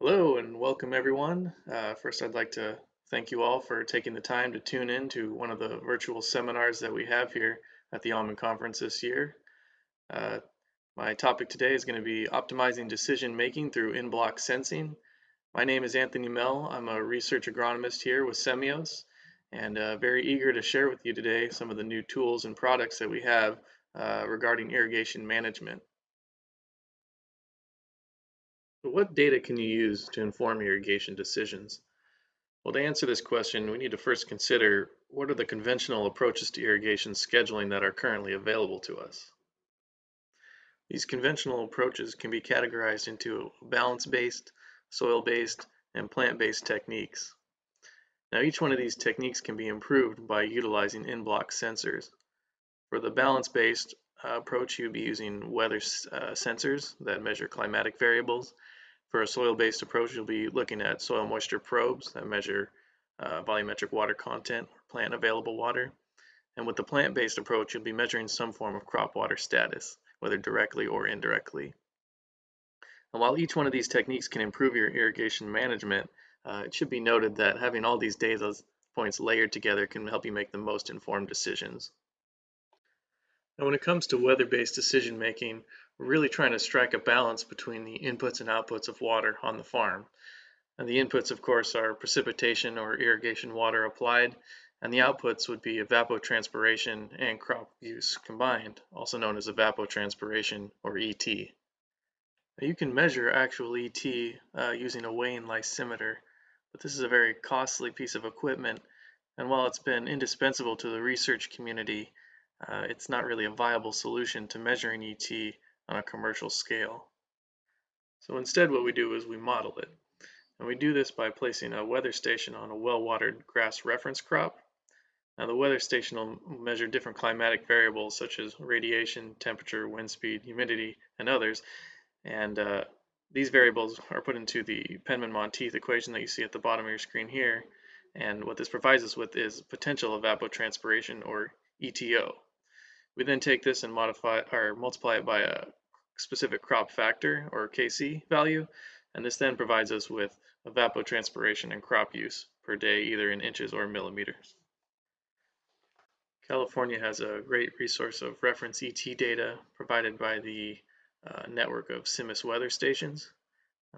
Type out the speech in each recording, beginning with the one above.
Hello and welcome everyone. First, I'd like to thank you all for taking the time to tune in to one of the virtual seminars that we have here at the Almond Conference this year. Uh, my topic today is going to be optimizing decision making through in-block sensing. My name is Anthony Mell. I'm a research agronomist here with Semios and very eager to share with you today some of the new tools and products that we have regarding irrigation management. So what data can you use to inform irrigation decisions? Well, to answer this question, we need to first consider what are the conventional approaches to irrigation scheduling that are currently available to us. These conventional approaches can be categorized into balance-based, soil-based, and plant-based techniques. Now, each one of these techniques can be improved by utilizing in-block sensors. For the balance-based approach, you'd be using weather sensors that measure climatic variables. For a soil-based approach, you'll be looking at soil moisture probes that measure volumetric water content or plant available water. And with the plant-based approach, you'll be measuring some form of crop water status, whether directly or indirectly. And while each one of these techniques can improve your irrigation management, it should be noted that having all these data points layered together can help you make the most informed decisions. Now, when it comes to weather-based decision making, we're really trying to strike a balance between the inputs and outputs of water on the farm. And the inputs, of course, are precipitation or irrigation water applied, and the outputs would be evapotranspiration and crop use combined, also known as evapotranspiration or ET. Now, you can measure actual ET using a weighing lysimeter, but this is a very costly piece of equipment, and while it's been indispensable to the research community, it's not really a viable solution to measuring ET on a commercial scale. So instead what we do is we model it. And we do this by placing a weather station on a well-watered grass reference crop. Now the weather station will measure different climatic variables such as radiation, temperature, wind speed, humidity, and others. And these variables are put into the Penman-Monteith equation that you see at the bottom of your screen here. And what this provides us with is potential evapotranspiration, or ETO. We then take this and modify or multiply it by a specific crop factor, or KC value, and this then provides us with evapotranspiration and crop use per day, either in inches or millimeters. California has a great resource of reference ET data provided by the network of Semios weather stations.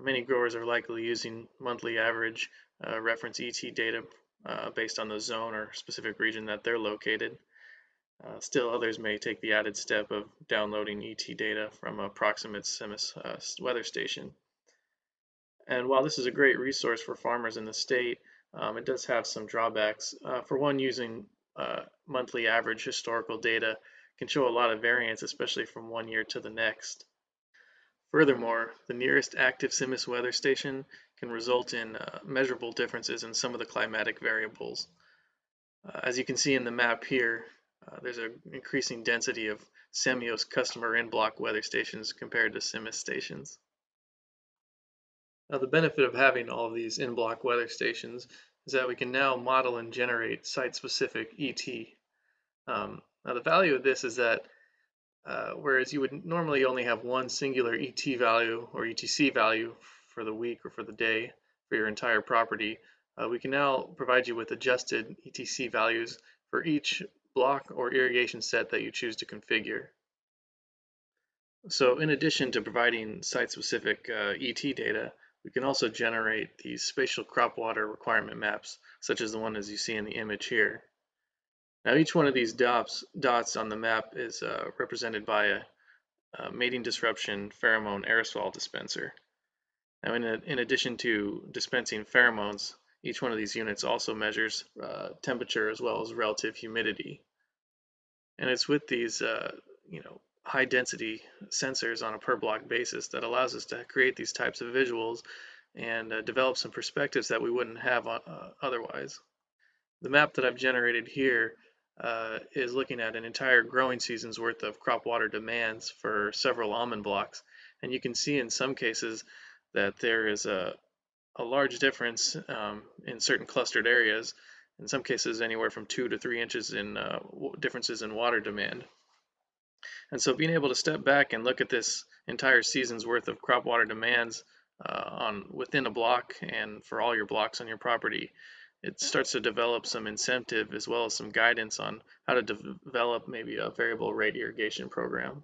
Many growers are likely using monthly average reference ET data based on the zone or specific region that they're located. Still, others may take the added step of downloading ET data from a proximate Semios weather station. And while this is a great resource for farmers in the state, it does have some drawbacks. For one, using monthly average historical data can show a lot of variance, especially from one year to the next. Furthermore, the nearest active Semios weather station can result in measurable differences in some of the climatic variables. As you can see in the map here, there's an increasing density of Semios customer in-block weather stations compared to Semios stations. Now, the benefit of having all of these in-block weather stations is that we can now model and generate site-specific ET. Now, the value of this is that whereas you would normally only have one singular ET value or ETC value for the week or for the day for your entire property, we can now provide you with adjusted ETC values for each block or irrigation set that you choose to configure. So in addition to providing site-specific ET data, we can also generate these spatial crop water requirement maps, such as the one as you see in the image here. Now each one of these dots on the map is represented by a mating disruption pheromone aerosol dispenser. Now in addition to dispensing pheromones, each one of these units also measures temperature as well as relative humidity. And it's with these high density sensors on a per block basis that allows us to create these types of visuals and develop some perspectives that we wouldn't have otherwise. The map that I've generated here is looking at an entire growing season's worth of crop water demands for several almond blocks, and you can see in some cases that there is a large difference in certain clustered areas, in some cases anywhere from 2 to 3 inches in differences in water demand. And so being able to step back and look at this entire season's worth of crop water demands within a block and for all your blocks on your property, it starts to develop some incentive as well as some guidance on how to develop maybe a variable rate irrigation program.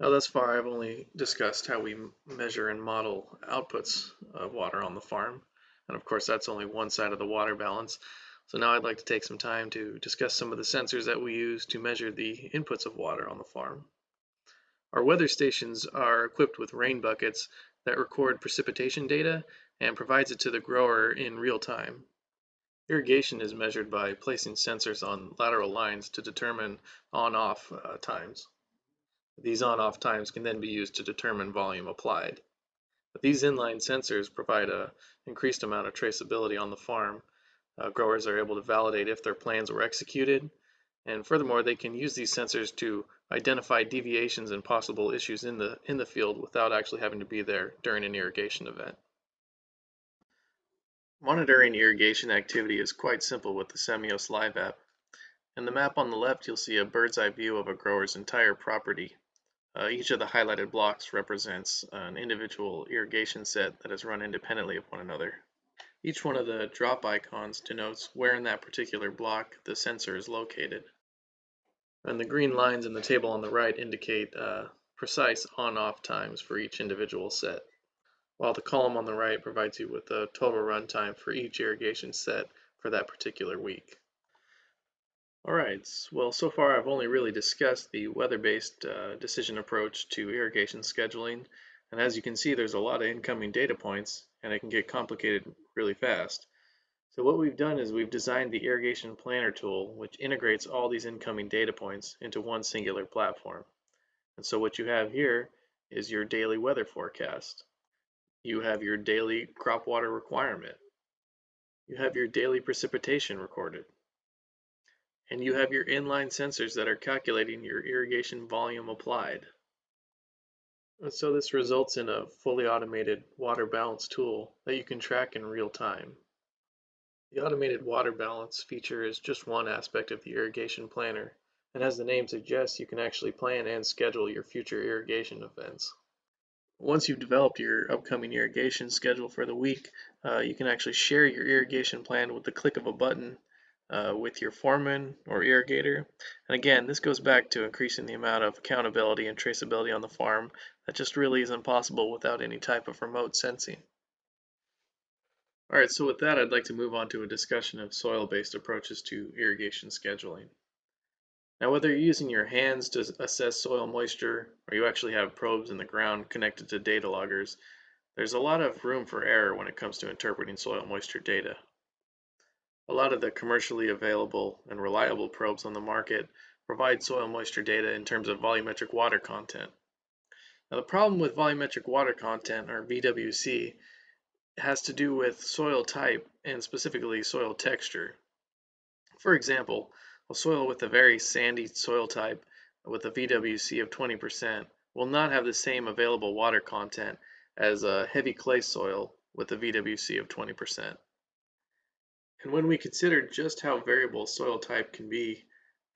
Now, thus far, I've only discussed how we measure and model outputs of water on the farm. And of course, that's only one side of the water balance. So now I'd like to take some time to discuss some of the sensors that we use to measure the inputs of water on the farm. Our weather stations are equipped with rain buckets that record precipitation data and provides it to the grower in real time. Irrigation is measured by placing sensors on lateral lines to determine on-off times. These on-off times can then be used to determine volume applied. But these inline sensors provide an increased amount of traceability on the farm. Growers are able to validate if their plans were executed, and furthermore, they can use these sensors to identify deviations and possible issues in the field without actually having to be there during an irrigation event. Monitoring irrigation activity is quite simple with the Semios Live app. In the map on the left, you'll see a bird's eye view of a grower's entire property. Each of the highlighted blocks represents an individual irrigation set that is run independently of one another. Each one of the drop icons denotes where in that particular block the sensor is located. And the green lines in the table on the right indicate precise on-off times for each individual set, while the column on the right provides you with the total runtime for each irrigation set for that particular week. Alright, well, so far I've only really discussed the weather-based decision approach to irrigation scheduling, and as you can see, there's a lot of incoming data points, and it can get complicated really fast. So what we've done is we've designed the irrigation planner tool, which integrates all these incoming data points into one singular platform. And so what you have here is your daily weather forecast. You have your daily crop water requirement. You have your daily precipitation recorded. And you have your inline sensors that are calculating your irrigation volume applied. And so this results in a fully automated water balance tool that you can track in real time. The automated water balance feature is just one aspect of the irrigation planner, and as the name suggests, you can actually plan and schedule your future irrigation events. Once you've developed your upcoming irrigation schedule for the week, you can actually share your irrigation plan with the click of a button with your foreman or irrigator. And again, this goes back to increasing the amount of accountability and traceability on the farm that just really isn't possible without any type of remote sensing. Alright, so with that, I'd like to move on to a discussion of soil-based approaches to irrigation scheduling. Now, whether you're using your hands to assess soil moisture or you actually have probes in the ground connected to data loggers, there's a lot of room for error when it comes to interpreting soil moisture data. A lot of the commercially available and reliable probes on the market provide soil moisture data in terms of volumetric water content. Now, the problem with volumetric water content, or VWC, has to do with soil type and specifically soil texture. For example, a soil with a very sandy soil type with a VWC of 20% will not have the same available water content as a heavy clay soil with a VWC of 20%. And when we consider just how variable soil type can be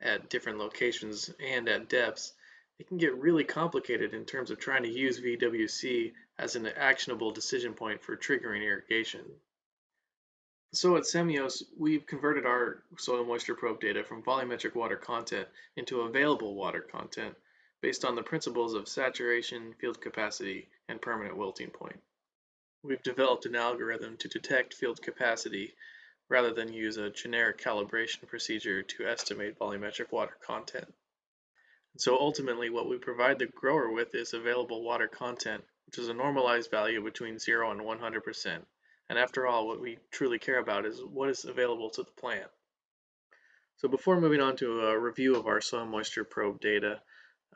at different locations and at depths, it can get really complicated in terms of trying to use VWC as an actionable decision point for triggering irrigation. So at Semios, we've converted our soil moisture probe data from volumetric water content into available water content based on the principles of saturation, field capacity, and permanent wilting point. We've developed an algorithm to detect field capacity rather than use a generic calibration procedure to estimate volumetric water content. And so ultimately what we provide the grower with is available water content, which is a normalized value between 0 and 100%. And after all, what we truly care about is what is available to the plant. So before moving on to a review of our soil moisture probe data,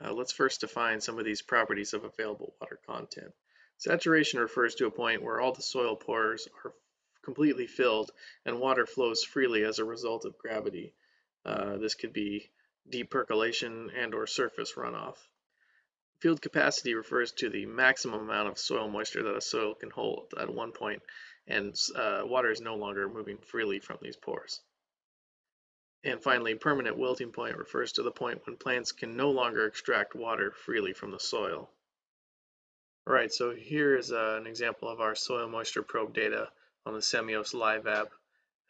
let's first define some of these properties of available water content. Saturation refers to a point where all the soil pores are completely filled and water flows freely as a result of gravity. This could be deep percolation and or surface runoff. Field capacity refers to the maximum amount of soil moisture that a soil can hold at one point, and water is no longer moving freely from these pores. And finally, permanent wilting point refers to the point when plants can no longer extract water freely from the soil. Alright, so here is an example of our soil moisture probe data on the Semios Live app.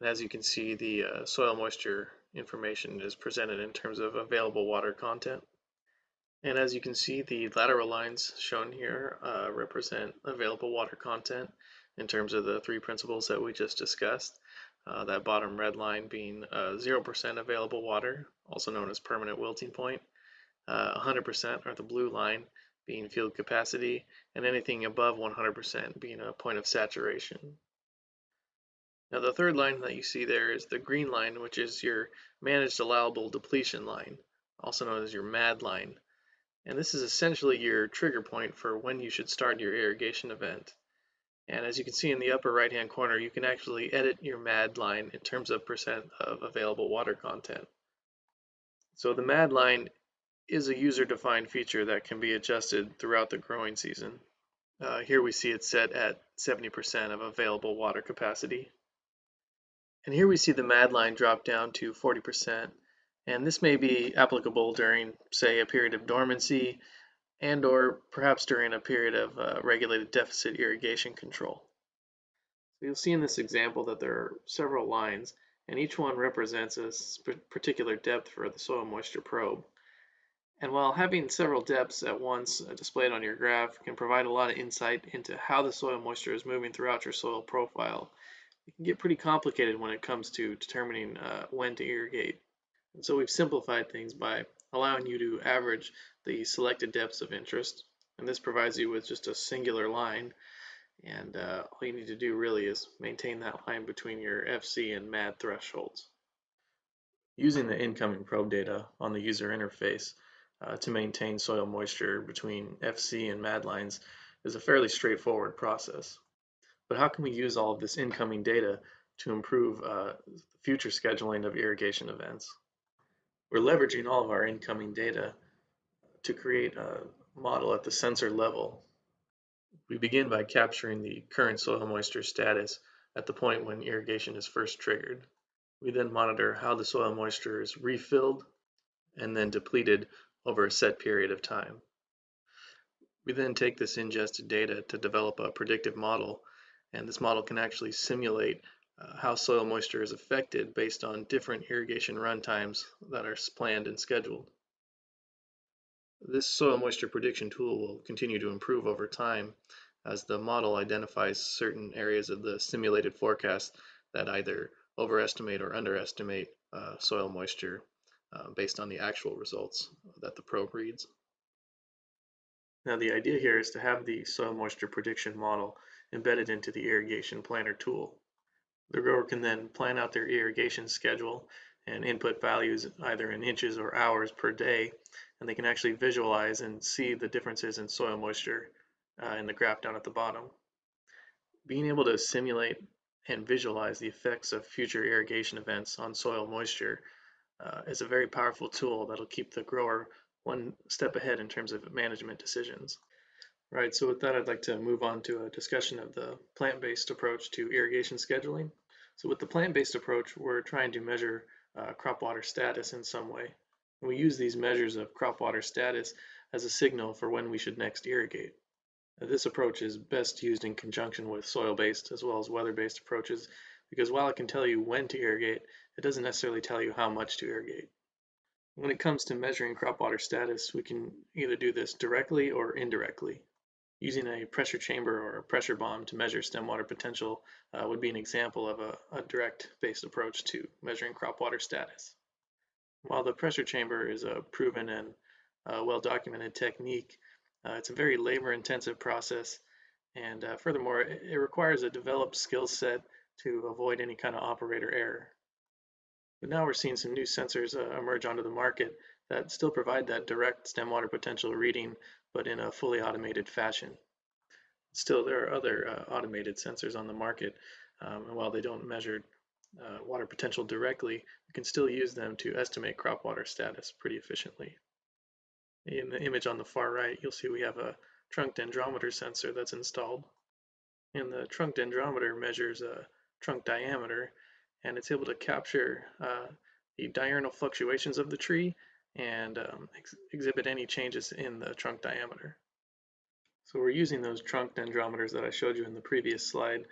And as you can see, the soil moisture information is presented in terms of available water content. And as you can see, the lateral lines shown here represent available water content in terms of the three principles that we just discussed. That bottom red line being 0% available water, also known as permanent wilting point. 100% or the blue line being field capacity, and anything above 100% being a point of saturation. Now the third line that you see there is the green line, which is your managed allowable depletion line, also known as your MAD line. And this is essentially your trigger point for when you should start your irrigation event. And as you can see in the upper right hand corner, you can actually edit your MAD line in terms of percent of available water content. So the MAD line is a user-defined feature that can be adjusted throughout the growing season. Here we see it set at 70% of available water capacity. And here we see the MAD line drop down to 40%. And this may be applicable during, say, a period of dormancy and or perhaps during a period of regulated deficit irrigation control. So you'll see in this example that there are several lines, and each one represents a particular depth for the soil moisture probe. And while having several depths at once displayed on your graph can provide a lot of insight into how the soil moisture is moving throughout your soil profile, it can get pretty complicated when it comes to determining when to irrigate. And so we've simplified things by allowing you to average the selected depths of interest. And this provides you with just a singular line. And all you need to do really is maintain that line between your FC and MAD thresholds. Using the incoming probe data on the user interface to maintain soil moisture between FC and MAD lines is a fairly straightforward process. But how can we use all of this incoming data to improve future scheduling of irrigation events? We're leveraging all of our incoming data to create a model at the sensor level. We begin by capturing the current soil moisture status at the point when irrigation is first triggered. We then monitor how the soil moisture is refilled and then depleted over a set period of time. We then take this ingested data to develop a predictive model, and this model can actually simulate how soil moisture is affected based on different irrigation run times that are planned and scheduled. This soil moisture prediction tool will continue to improve over time as the model identifies certain areas of the simulated forecast that either overestimate or underestimate soil moisture based on the actual results that the probe reads. Now the idea here is to have the soil moisture prediction model embedded into the irrigation planner tool. The grower can then plan out their irrigation schedule and input values either in inches or hours per day, and they can actually visualize and see the differences in soil moisture in the graph down at the bottom. Being able to simulate and visualize the effects of future irrigation events on soil moisture is a very powerful tool that'll keep the grower one step ahead in terms of management decisions. Right, so with that, I'd like to move on to a discussion of the plant-based approach to irrigation scheduling. So with the plant-based approach, we're trying to measure crop water status in some way. And we use these measures of crop water status as a signal for when we should next irrigate. This approach is best used in conjunction with soil-based as well as weather-based approaches because while it can tell you when to irrigate, it doesn't necessarily tell you how much to irrigate. When it comes to measuring crop water status, we can either do this directly or indirectly. Using a pressure chamber or a pressure bomb to measure stem water potential would be an example of a direct-based approach to measuring crop water status. While the pressure chamber is a proven and well-documented technique, it's a very labor-intensive process, and furthermore, it requires a developed skill set to avoid any kind of operator error. But now we're seeing some new sensors emerge onto the market that still provide that direct stem water potential reading, but in a fully automated fashion. Still, there are other automated sensors on the market, and while they don't measure water potential directly, you can still use them to estimate crop water status pretty efficiently. In the image on the far right, you'll see we have a trunk dendrometer sensor that's installed. And the trunk dendrometer measures trunk diameter, and it's able to capture the diurnal fluctuations of the tree and exhibit any changes in the trunk diameter. So we're using those trunk dendrometers that I showed you in the previous slide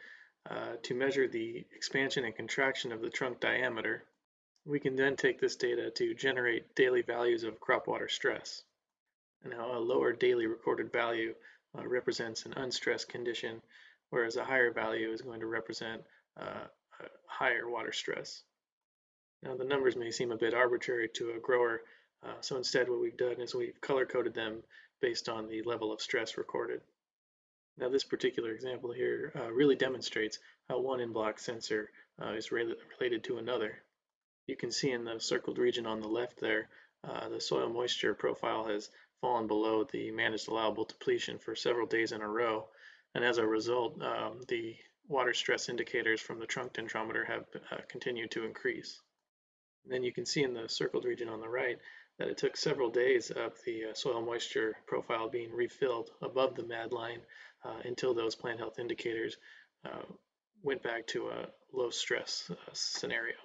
to measure the expansion and contraction of the trunk diameter. We can then take this data to generate daily values of crop water stress. And how a lower daily recorded value represents an unstressed condition, whereas a higher value is going to represent a higher water stress. Now the numbers may seem a bit arbitrary to a grower, so instead what we've done is we've color-coded them based on the level of stress recorded. Now this particular example here really demonstrates how one in-block sensor is related to another. You can see in the circled region on the left there, the soil moisture profile has fallen below the managed allowable depletion for several days in a row, and as a result, the water stress indicators from the trunk dendrometer have continued to increase. And then you can see in the circled region on the right that it took several days of the soil moisture profile being refilled above the MAD line until those plant health indicators went back to a low stress scenario.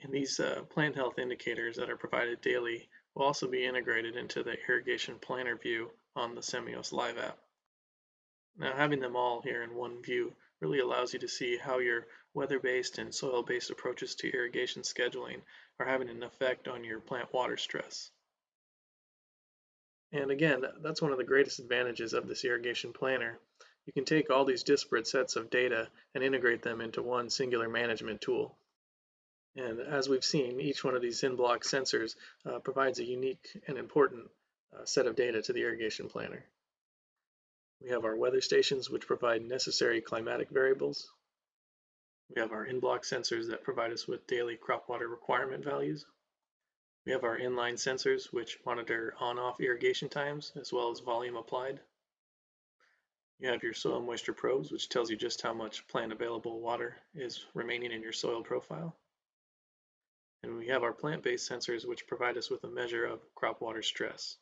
And these plant health indicators that are provided daily will also be integrated into the irrigation planner view on the Semios Live app. Now having them all here in one view really allows you to see how your weather-based and soil-based approaches to irrigation scheduling are having an effect on your plant water stress. And again, that's one of the greatest advantages of this irrigation planner. You can take all these disparate sets of data and integrate them into one singular management tool. And as we've seen, each one of these in-block sensors provides a unique and important set of data to the irrigation planner. We have our weather stations, which provide necessary climatic variables. We have our in-block sensors that provide us with daily crop water requirement values. We have our inline sensors, which monitor on-off irrigation times, as well as volume applied. You have your soil moisture probes, which tells you just how much plant available water is remaining in your soil profile. And we have our plant-based sensors, which provide us with a measure of crop water stress.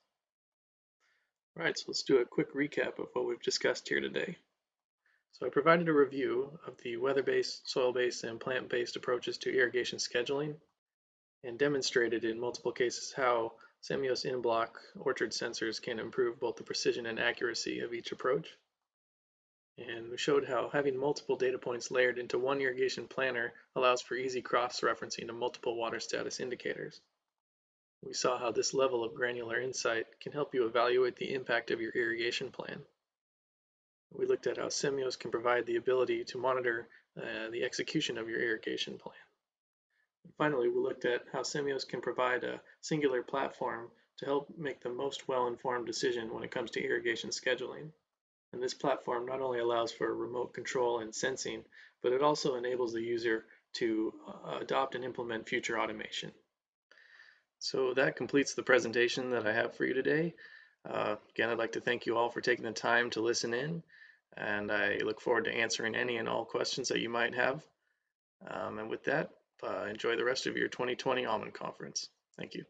All right, so let's do a quick recap of what we've discussed here today. So I provided a review of the weather-based, soil-based, and plant-based approaches to irrigation scheduling and demonstrated in multiple cases how Semios in-block orchard sensors can improve both the precision and accuracy of each approach. And we showed how having multiple data points layered into one irrigation planner allows for easy cross-referencing of multiple water status indicators. We saw how this level of granular insight can help you evaluate the impact of your irrigation plan. We looked at how Semios can provide the ability to monitor the execution of your irrigation plan. And finally, we looked at how Semios can provide a singular platform to help make the most well-informed decision when it comes to irrigation scheduling. And this platform not only allows for remote control and sensing, but it also enables the user to adopt and implement future automation. So that completes the presentation that I have for you today. Again, I'd like to thank you all for taking the time to listen in, and I look forward to answering any and all questions that you might have. And with that, enjoy the rest of your 2020 Almond Conference. Thank you.